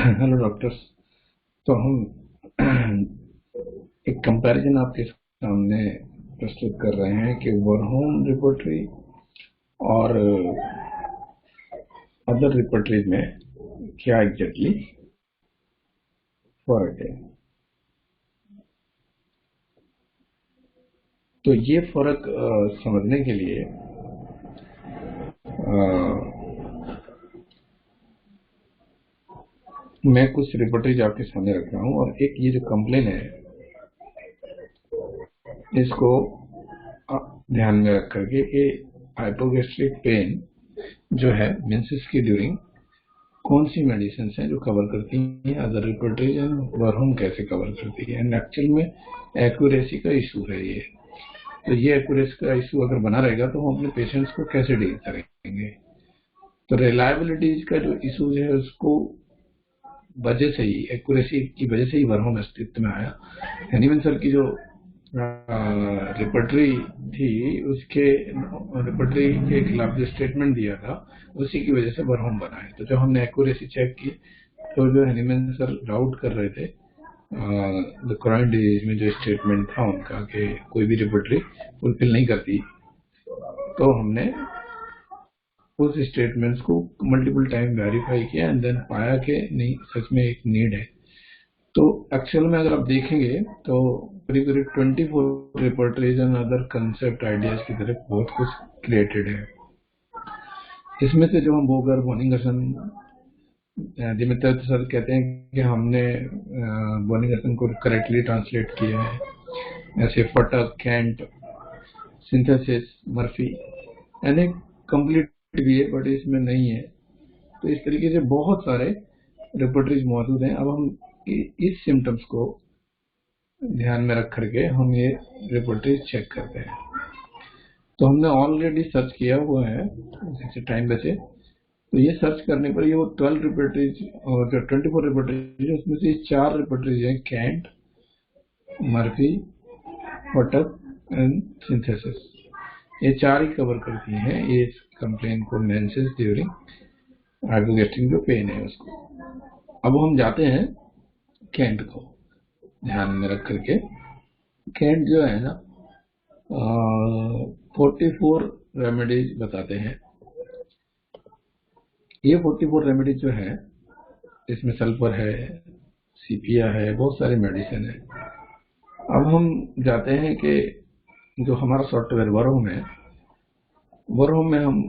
Hello doctors. तो हम एक कंपैरिजन आपके सामने प्रस्तुत कर रहे हैं कि वरहोम रिपोर्टरी और अदर रिपोर्टरीज में क्या एग्जैक्टली फर्क है। तो ये फर्क समझने के लिए मैं कुछ रिपोर्टरीज आपके सामने रख रहा हूँ, और एक ये जो कंप्लेन है इसको ध्यान में रख करके कि हाइपोगैस्ट्रिक पेन जो है मेंसेस की ड्यूरिंग कौन सी मेडिसिन हैं जो कवर करती हैं, अदर रिपोर्टरीज एंड वरहोम कैसे कवर करती है, एंड एक्चुअल में एक्यूरेसी का इशू है ये। तो ये एक्यूरेसी का इशू अगर बना रहेगा तो हम अपने पेशेंट्स को कैसे डील करेंगे। तो रिलायबिलिटी का जो इशू है उसको वजह से ही, एक्यूरेसी की वजह से ही वरहोम अस्तित्व में आया। हैनीमैन सर की जो रिपोर्टरी थी, उसके रिपोर्टरी के खिलाफ जो स्टेटमेंट दिया था उसी की वजह से वरहोम बना है। तो जब हमने एक्यूरेसी चेक की तो जो हैनीमैन सर डाउट कर रहे थे द क्रोनिक डिजीज में जो स्टेटमेंट था उनका कि कोई भी रिपोर्टरी फुलफिल नहीं करती, तो हमने उस स्टेटमेंट्स को मल्टीपल टाइम वेरीफाई किया एंड देन पाया कि नहीं, सच में एक नीड है। तो एक्चुअल में अगर आप देखेंगे तो करीब करीब 24 repertories and other concept ideas की तरफ बहुत कुछ क्रिएटेड है। इसमें से जो हम बोगर, बोनिंगसन, दिमितर सर कहते हैं कि हमने बोनिंगसन को करेक्टली ट्रांसलेट किया है, ऐसे फटक, कैंट, सिंथेसिस, मर्फी, यानी कंप्लीट भी है बट इसमें नहीं है। तो इस तरीके से बहुत सारे रिपोर्टरीज मौजूद हैं। अब हम इस सिम्टम्स को ध्यान में रख करके हम ये रिपोर्टरीज चेक करते हैं। तो हमने ऑलरेडी सर्च किया हुआ है जैसे टाइम बचे, तो ये सर्च करने पर ये वो 12 रिपोर्टरीज और जो 24 रिपोर्टरीज है उसमें से 4 रिपोर्टरीज हैं, कैंट, मर्फी, फटक एंड सिंथेसिस। ये 4 ही कवर करती हैं ये कंप्लेन को, मेंसेस ड्यूरिंग हाइपोगैस्ट्रिक जो पेन है उसको। अब हम जाते हैं कैंट को ध्यान में रख करके। कैंट जो है ना 44 रेमेडीज बताते हैं। ये 44 रेमेडीज जो है इसमें सल्फर है, सीपिया है, बहुत सारी मेडिसिन है। अब हम जाते हैं कि जो हमारा सॉफ्टवेयर वरहोम है, वरहोम में हम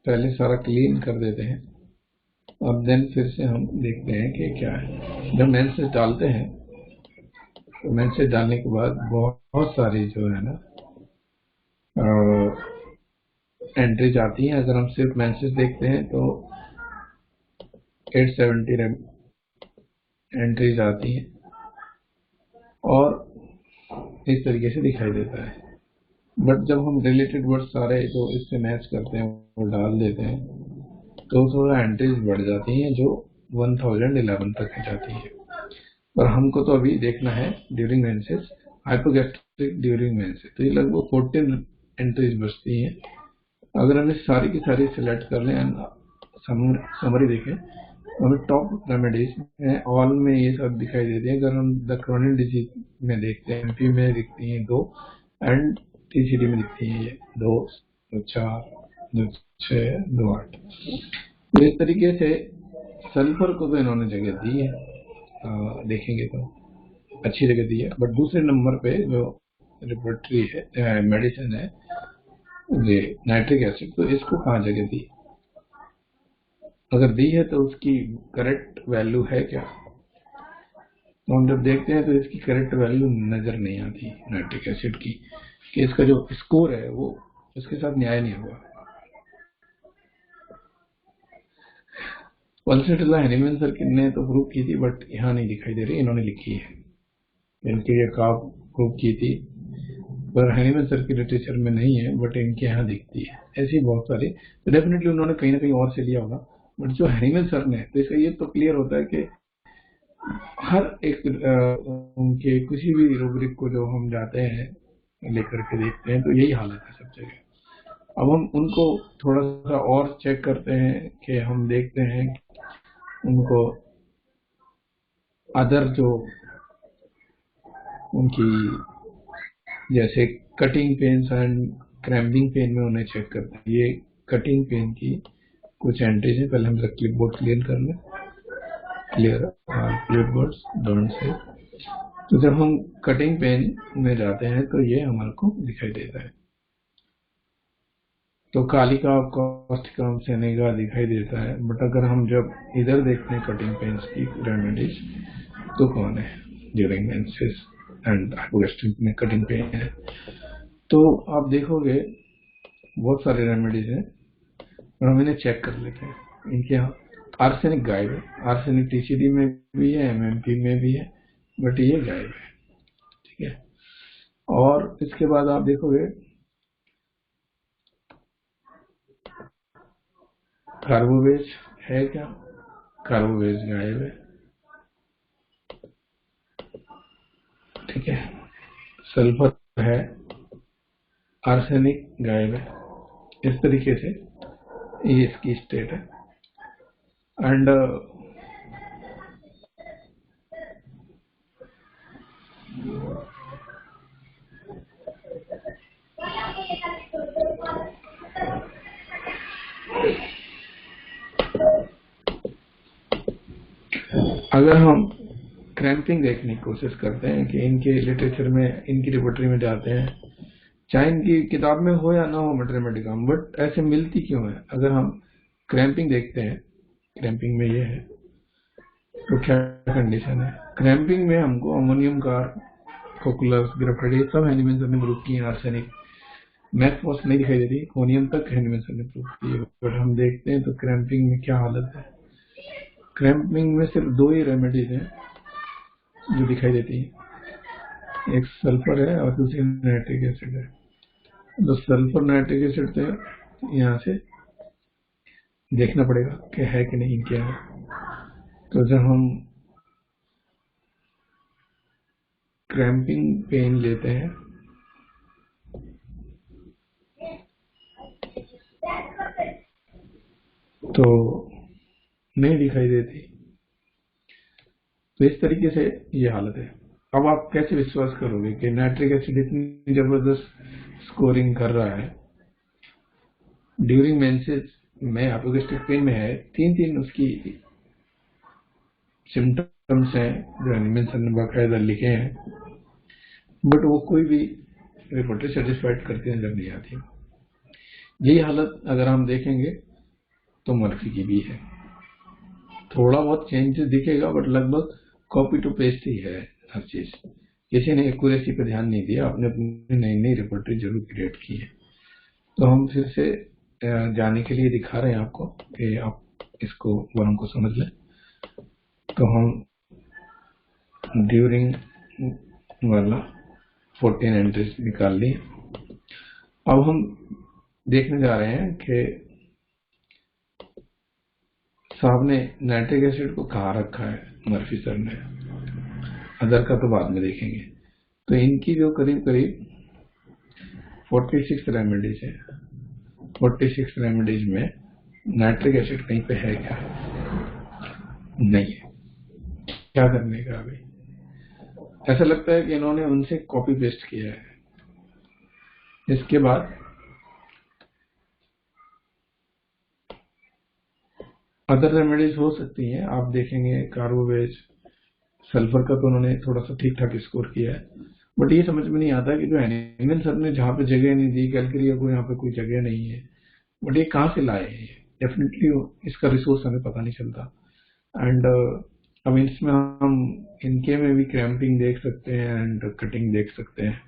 पहले सारा क्लीन कर देते हैं, अब देन फिर से हम देखते हैं कि क्या है। जब मेंसेस डालते हैं तो मेंसेस डालने के बाद बहुत सारी जो है ना एंट्रीज आती हैं। अगर हम सिर्फ मेंसेस देखते हैं तो 870 एंट्रीज आती हैं और इस तरीके से दिखाई देता है। बट जब हम रिलेटेड वर्ड सारे जो इससे मैच करते हैं वो डाल देते हैं तो थोड़ा एंट्रीज बढ़ जाती हैं जो 1011 तक जाती है। पर हमको तो अभी देखना है during menses, hypogastric during menses, तो ये लगभग 14 एंट्रीज बचती हैं। अगर हमें सारी की सारी सिलेक्ट कर लें एंड समरी देखें तो हमें टॉप रेमेडीज में ऑल में ये सब दिखाई देती है। अगर हम द क्रोनिक डिजीज में देखते हैं, एमपी में दिखती हैं 2 एंड टीसीडी में दिखती हैं ये 2, 4, 6, 2, 8। तो इस तरीके से सल्फर को तो इन्होंने जगह दी है, देखेंगे तो अच्छी जगह दी है। बट दूसरे नंबर पे जो रिपोर्टरी है, मेडिसिन है ये नाइट्रिक एसिड, तो इसको कहाँ जगह दी, अगर दी है तो उसकी करेक्ट वैल्यू है क्या। तो हम जब देखते हैं तो इसकी करेक्ट वैल्यू नजर नहीं आती नाइट्रिक एसिड की, कि इसका जो स्कोर है वो उसके साथ न्याय नहीं हुआ। पल्सेटिला हैनीमैन सर ने तो प्रूव की थी बट यहाँ नहीं दिखाई दे रही, इन्होंने लिखी है, इनकी ये काफ प्रूव की थी पर हैनीमैन सर की लिटरेचर में नहीं है बट इनके यहाँ दिखती है। ऐसी बहुत सारी, तो डेफिनेटली उन्होंने कहीं ना कहीं और से लिया होगा। बट जो हैनीमैन सर ने, तो इसका ये तो क्लियर होता है कि हर एक उनके किसी भी रूब्रिक को जो हम जाते हैं लेकर के देखते हैं तो यही हालत है सब जगह। अब हम उनको थोड़ा सा और चेक करते हैं कि हम देखते हैं उनको अदर जो उनकी जैसे cutting pains and cramping pain में उन्हें चेक करते हैं। ये कटिंग पेन की कुछ एंट्रीज है। पहले हम क्लिप बोर्ड क्लियर कर लें, clear clip board don't say. तो जब हम कटिंग पेन में जाते हैं तो ये हमारे को दिखाई देता है। तो कालिका कॉस्टिकम सेनेगा दिखाई देता है। बट अगर हम जब इधर देखते हैं कटिंग पेन्स की रेमेडीज तो कौन है? ड्यूरिंग मेंसेस एंड हाइपोगैस्ट्रिक में कटिंग पेन है। तो आप देखोगे बहुत सारे रेमेडीज हैं और हम इन्हें चेक कर लेते हैं। इनके यहाँ आर्सेनिक गायब है, आर्सेनिक टीसीडी में भी है, एमएमपी में भी है, बट ये गायब है। ठीक है। और इसके बाद आप देखोगे कार्बोवेज है क्या? कार्बोवेज गायब है। ठीक है। सल्फर है, आर्सेनिक गायब है। इस तरीके से ये इसकी स्टेट है। एंड अगर हम क्रैम्पिंग देखने की कोशिश करते हैं कि इनके लिटरेचर में, इनकी रिपोर्टरी में जाते हैं, चाहे इनकी किताब में हो या ना हो मैथमेटिका, बट ऐसे मिलती क्यों है? अगर हम क्रैम्पिंग देखते हैं, क्रैम्पिंग में ये है तो क्या कंडीशन है? क्रैम्पिंग में हमको अमोनियम कार, कोकुलस, ग्रेफाइट सब हैनिमैन सर ने प्रूव किए। आर्सेनिक, मैथफॉस नहीं दिखाई देती, कोनियम तक हैनिमैन सर ने प्रूव किए। बट हम देखते हैं तो क्रैम्पिंग में क्या हालत है? क्रैम्पिंग में सिर्फ दो ही रेमेडीज हैं जो दिखाई देती है, एक सल्फर है और दूसरी नाइट्रिक एसिड है। तो सल्फर नाइट्रिक एसिड तो यहाँ से देखना पड़ेगा कि है कि नहीं, क्या है। तो जब हम क्रैम्पिंग पेन लेते हैं तो नहीं दिखाई देती। तो इस तरीके से ये हालत है। अब आप कैसे विश्वास करोगे कि नाइट्रिक एसिड इतनी जबरदस्त स्कोरिंग कर रहा है ड्यूरिंग मेंसेस में, हाइपोगैस्ट्रिक पेन में है, तीन उसकी सिम्टम्स हैं जो हैनिमैन सर ने बाकायदा लिखे हैं, बट वो कोई भी रिपोर्टर सेटिस्फाइड करती नजर नहीं आती। यही हालत अगर हम देखेंगे तो मर्फी की भी है। थोड़ा बहुत चेंजेस दिखेगा बट लगभग कॉपी टू पेस्ट ही है हर चीज। किसी ने एक्यूरेसी पे ध्यान नहीं दिया, आपने अपनी नई नई रिपोर्टरी जरूर क्रिएट की है। तो हम फिर से जाने के लिए दिखा रहे हैं आपको कि आप इसको वर्म को समझ लें। तो हम ड्यूरिंग वाला 14 एंट्रीज निकाल ली। अब हम देखने जा रहे हैं कि साहब ने नाइट्रिक एसिड को कहाँ रखा है मर्फी सर ने, अदर का तो बाद में देखेंगे। तो इनकी जो करीब करीब 46 रेमेडीज है, 46 रेमेडीज में नाइट्रिक एसिड कहीं पे है क्या? नहीं है। क्या करने का? अभी ऐसा लगता है कि इन्होंने उनसे कॉपी पेस्ट किया है। इसके बाद अदर रेमेडीज हो सकती हैं, आप देखेंगे कार्बोवेज, सल्फर का तो उन्होंने थोड़ा सा ठीक ठाक स्कोर किया है। बट ये समझ में नहीं आता कि जो हैनिमैन सर ने जहाँ पे जगह नहीं दी कैलकेरिया को, यहाँ पे कोई जगह नहीं है, बट ये कहाँ से लाए हैं? डेफिनेटली इसका रिसोर्स हमें पता नहीं चलता। एंड अब इसमें हम इनके में भी क्रैम्पिंग देख सकते हैं एंड कटिंग देख सकते हैं।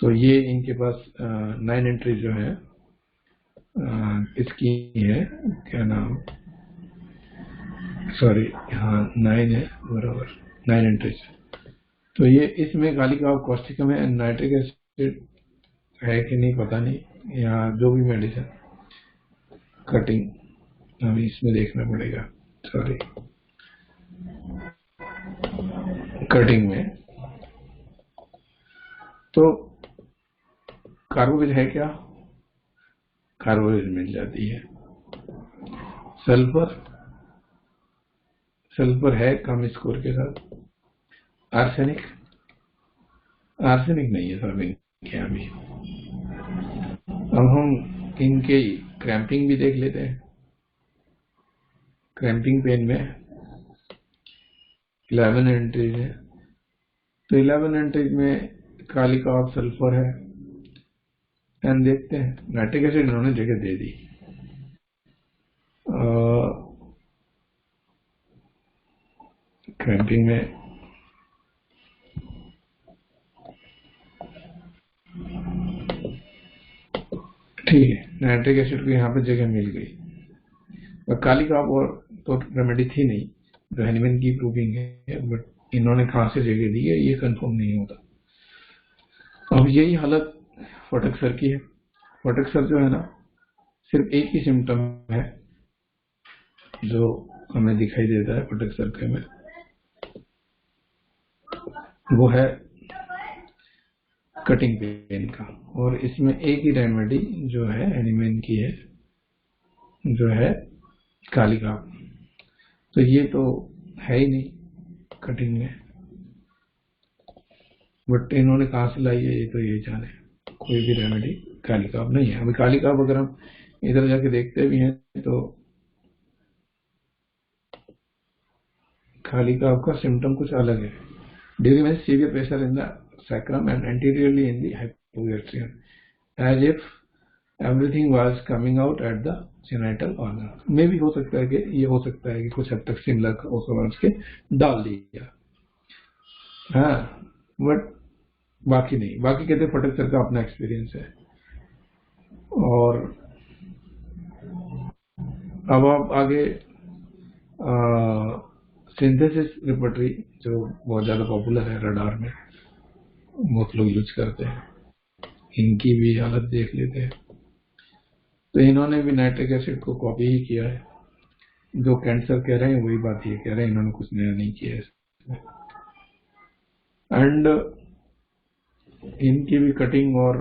तो ये इनके पास 9 एंट्री जो है इसकी है, क्या नाम, सॉरी, हाँ 9 है बराबर, 9 एंट्रीज। तो ये इसमें कालिका कॉस्टिकम है, नाइट्रिक एसिड है कि नहीं पता नहीं, या जो भी मेडिसिन कटिंग हमें इसमें देखना पड़ेगा। सॉरी, कटिंग में तो कार्बोवेज है क्या? कार्बोवेज मिल जाती है। सल्फर सल्फर है कम स्कोर के साथ। आर्सेनिक, आर्सेनिक नहीं है सर इनके अभी। अब हम इनके क्रैम्पिंग भी देख लेते हैं। क्रैम्पिंग पेन में 11 एंट्रीज है, तो 11 एंट्रीज में कालिका ऑफ सल्फर है। एंड देखते हैं नाइट्रिक एसिड इन्होंने जगह दे दी। क्रैम्पिंग में ठीक है, नाइट्रिक एसिड को यहाँ पे जगह मिल गई। और कालिका और तो रेमेडी थी नहीं, जो हैनीमैन की प्रूविंग है, बट इन्होंने कहाँ से जगह दी है ये कंफर्म नहीं होता। अब यही हालत फोटक्सर की है। फोटक्सर जो है ना, सिर्फ एक ही सिम्टम है जो हमें दिखाई देता है फोटक्सर के में, वो है कटिंग पेन का। और इसमें एक ही रेमेडी जो है हैनीमैन की है, जो है कालिका। तो ये तो है ही नहीं कटिंग में, बट इन्होंने कहां से लाई है ये तो ये जाने। कोई भी रेमेडी कालिका नहीं है। अभी कालिका अगर हम इधर जाके देखते भी हैं तो कालिका का सिम्टम कुछ अलग है। During severe pressure in the sacrum and anteriorly in the hypogastrium, as if everything was coming out at the genital organ। में भी हो सकता है कि ये हो सकता है कि कुछ हद तक सिमिलर समझ के डाल दिया, हाँ, बट बाकी नहीं। बाकी कहते फोटक्सर का अपना एक्सपीरियंस है। और अब आप आगे सिंथेसिस रिपर्टरी जो बहुत ज्यादा पॉपुलर है, रडार में बहुत लोग यूज करते हैं, इनकी भी हालत देख लेते हैं। तो इन्होंने भी नाइट्रिक एसिड को कॉपी ही किया है। जो कैंसर कह रहे हैं वही बात ये कह रहे हैं, इन्होंने कुछ नया नहीं किया है। एंड इनकी भी कटिंग और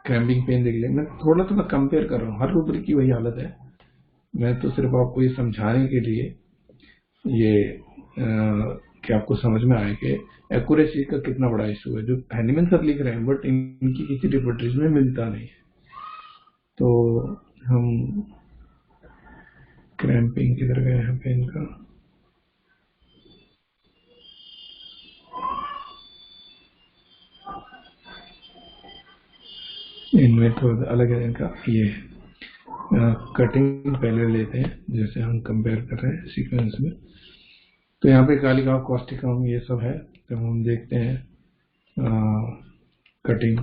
क्रैम्पिंग पेन देख ले। मैं थोड़ा थोड़ा कंपेयर कर रहा हूँ, हर रूब्रिक की वही हालत है। मैं तो सिर्फ आपको ये समझाने के लिए ये कि आपको समझ में आए कि एक्यूरेसी का कितना बड़ा इशू है। जो हैनीमैन सर लिख रहे हैं बट इनकी किसी रिपोर्टरीज में मिलता नहीं है। तो हम क्रैम्पिंग किधर गए हैं पेन का, इनमें तो अलग है इनका। ये कटिंग पहले लेते हैं जैसे हम कंपेयर कर रहे हैं सीक्वेंस में। तो यहाँ पे कालिका कॉस्टिकम ये सब है। तो हम देखते हैं कटिंग।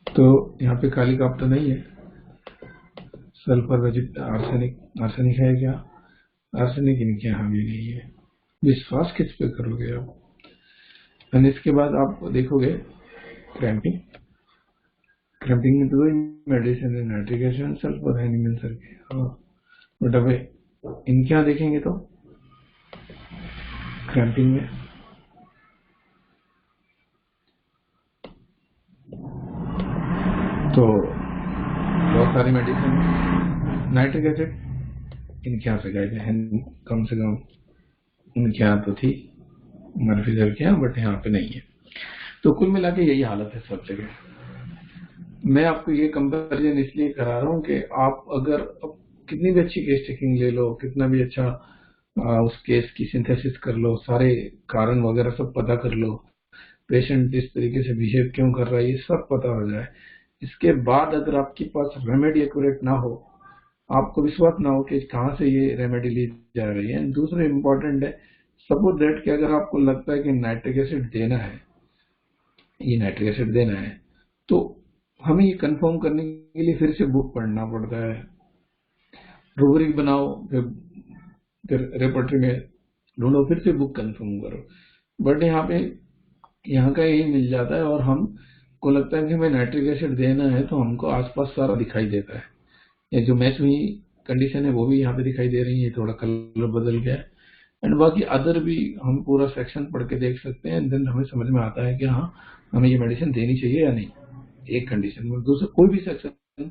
तो यहाँ पे कालिका तो नहीं है, सल्फर आर्सेनिक है क्या? आर्सेनिक इनके यहाँ भी नहीं है। विश्वास किस पे करोगे आप? और इसके बाद आप देखोगे क्रैम्पिंग में तो मेडिसिन है, nitric acid, sulphur, Hahnemann sir के। बट अब इनके यहाँ देखेंगे तो क्रैम्पिंग में तो बहुत सारी मेडिसिन। नाइट्रिक एसिड इनके यहाँ से गए हैं, कम से कम इनके यहाँ तो थी मर्फी सर के यहाँ, बट यहाँ पे नहीं है। तो कुल मिला के यही हालत है सब जगह। मैं आपको ये कंपैरिजन इसलिए करा रहा हूँ कि आप अगर कितनी भी अच्छी केस टेकिंग ले लो, कितना भी अच्छा उस केस की सिंथेसिस कर लो, सारे कारण वगैरह सब पता कर लो, पेशेंट इस तरीके से बिहेव क्यों कर रहा है ये सब पता हो जाए, इसके बाद अगर आपके पास रेमेडी एक्यूरेट ना हो, आपको विश्वास ना हो कि कहाँ से ये रेमेडी ली जा रही है। दूसरा इम्पोर्टेंट है, सपोज दैट कि अगर आपको लगता है कि नाइट्रिक एसिड देना है, ये नाइट्रिक एसिड देना है, तो हमें ये कंफर्म करने के लिए फिर से बुक पढ़ना पड़ता है। रूब्रिक बनाओ, फिर रेपर्टरी में ढूंढो, फिर से बुक कंफर्म करो। बट यहाँ का यही मिल जाता है। और हम को लगता है कि हमें नाइट्रिक एसिड देना है तो हमको आसपास सारा दिखाई देता है। ये जो मैच हुई कंडीशन है वो भी यहाँ पे दिखाई दे रही है, थोड़ा कलर बदल गया है। एंड बाकी अदर भी हम पूरा सेक्शन पढ़ के देख सकते हैं। देन हमें समझ में आता है कि हाँ हमें ये मेडिसिन देनी चाहिए या नहीं एक कंडीशन में। दूसरा कोई भी सेक्शन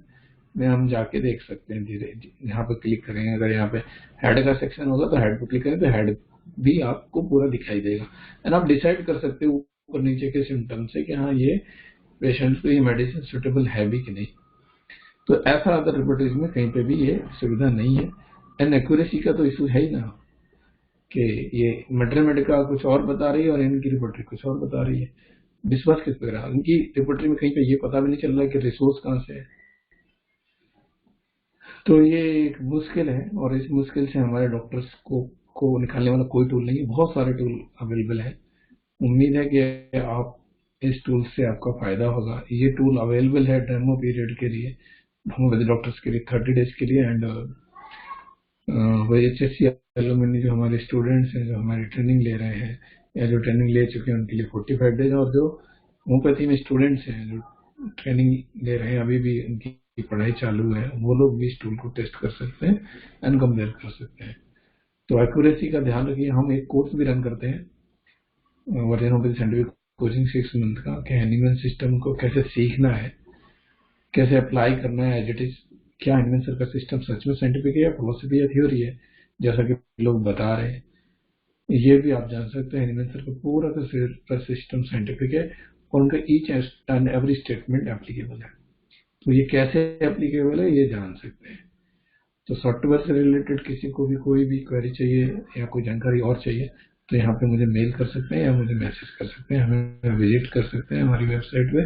में हम जाके देख सकते हैं। धीरे यहाँ पे क्लिक करेंगे, अगर यहाँ पे हेड का सेक्शन होगा तो हेड पे क्लिक करें तो हेड भी आपको पूरा दिखाई देगा, एंड आप डिसाइड कर सकते हो ऊपर नीचे के सिम्टम से कि हाँ ये पेशेंट को ये मेडिसिन सुटेबल है भी कि नहीं। तो ऐसा अदर रिपोर्टरीज में कहीं पे भी ये सुविधा नहीं है। एंड एक्यूरेसी का तो इशू है ही ना, कि ये मेट्रोमेडिका कुछ और बता रही है और इनकी रिपोर्टरी कुछ और बता रही है, विश्वास किस पे रहा। इनकी रिपोर्टरी में कहीं पे ये पता भी नहीं चल रहा है कि रिसोर्स कहाँ से है। तो ये एक मुश्किल है, और इस मुश्किल से हमारे डॉक्टर्स को निकालने वाला कोई टूल नहीं है। बहुत सारे टूल अवेलेबल है। उम्मीद है कि आप इस टूल से आपका फायदा होगा। ये टूल अवेलेबल है डेमो पीरियड के लिए, होम्योपैथी डॉक्टर्स के लिए 30 डेज के लिए, एंड वही HSC एलुमनी जो हमारे स्टूडेंट्स हैं, जो हमारी ट्रेनिंग ले रहे हैं या जो ट्रेनिंग ले चुके हैं, उनके लिए 45 डेज, और जो होम्योपैथी में स्टूडेंट्स हैं जो ट्रेनिंग ले रहे हैं, अभी भी उनकी पढ़ाई चालू है, वो लोग भी इस टूल को टेस्ट कर सकते हैं एंड कंपेयर कर सकते हैं। तो एक्यूरेसी का ध्यान रखिए। हम एक कोर्स भी रन करते हैं version homeopathy scientific coaching 6 month का, कि हैनीमैन सिस्टम को कैसे सीखना है, कैसे अप्लाई करना है एज इट इज, क्या हैनीमैन सर का सिस्टम सच में साइंटिफिक है या फिलोसफी या थ्योरी है, जैसा कि लोग बता रहे हैं। ये भी आप जान सकते हैं हैनीमैन सर का पूरा का सिस्टम साइंटिफिक है और उनका each and every statement applicable है। तो ये कैसे एप्लीकेबल है ये जान सकते हैं। तो सॉफ्टवेयर से रिलेटेड किसी को भी कोई भी क्वेरी चाहिए या कोई जानकारी और चाहिए तो यहाँ पे मुझे मेल कर सकते हैं या मुझे मैसेज कर सकते हैं, हमें विजिट कर सकते हैं हमारी वेबसाइट पे।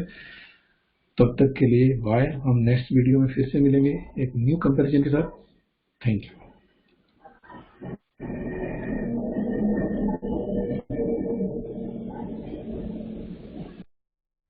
तब तक के लिए बाय। हम नेक्स्ट वीडियो में फिर से मिलेंगे एक न्यू कंपैरिजन के साथ। Thank you.